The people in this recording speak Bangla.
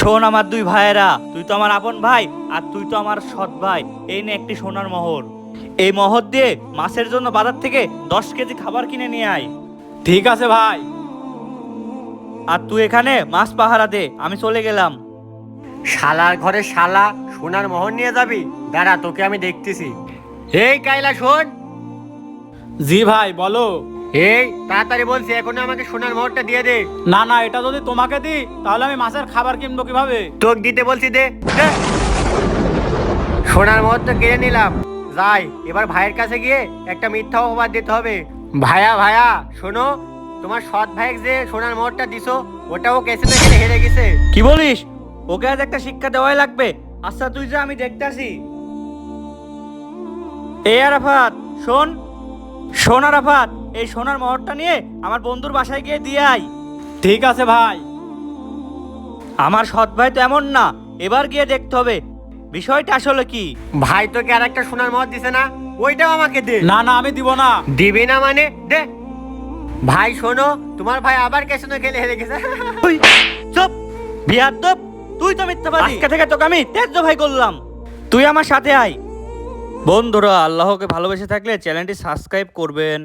শোন আমার দুই ভাইয়েরা, তুই তো আমার আপন ভাই আর তুই তো আমার সৎ ভাই। এই নে একটি সোনার মোহর। এই মোহর দিয়ে মাছের জন্য বাজার থেকে 10 কেজি খাবার কিনে নিয়ে আয়। ঠিক আছে ভাই। আর তুই এখানে মাছ পাহারা দে, আমি চলে গেলাম। শালার ঘরে শালা সোনার মোহর নিয়ে যাবি? দাঁড়া, তোকে আমি দেখতেছি। এই কাইলা শোন। জি ভাই বলো। এই তাড়াতাড়ি বলছি, এখন আমাকে সোনার মোহরটা দিয়ে দে। না না, এটা যদি তোমাকে দিই তাহলে আমি মাছের খাবার কিনবো কিভাবে? তোকে দিতে বলছি, দে দে। সোনার মোহর তো কিনে নিলাম, যাই এবার ভাইয়ের কাছে গিয়ে একটা মিথ্যা অপবাদ দিতে হবে। ভাইয়া ভাইয়া শোনো, তোমার সৎ ভাইকে যে সোনার মোহরটা দিছো ওটাও কেসে থেকে হেরে গেছে। কি বলিস? ওকে আজ একটা শিক্ষা দেওয়াই লাগবে। আচ্ছা তুই যা, আমি দেখতাছি। এই আরাফাত শোন, শোন আরাফাত, এই সোনার মোহরটা নিয়ে আমার বন্ধুর বাসায় গিয়ে দিয়ে আয়। ঠিক আছে ভাই। আমার সৎ ভাই তো এমন না, এবার গিয়ে দেখতে হবে বিষয়টা আসলে কি। ভাই তোকে আর একটা সোনার মোহর দিছে না, ওইটাও আমাকে দে। না না, আমি দিব না। দিবি না মানে দে। ভাই শোনো, তোমার ভাই আবার ক্যাসিনো খেলে হেরে গেছে। তুই চুপ বিয়াদব, তুই তো মিথ্যাবাদী। আজকে থেকে তোকে আমি তেজ্য ভাই করলাম, তুই আমার সাথে আয়। বন্ধুরা, আল্লাহকে ভালোবেসে থাকলে চ্যানেলটি সাবস্ক্রাইব করবেন।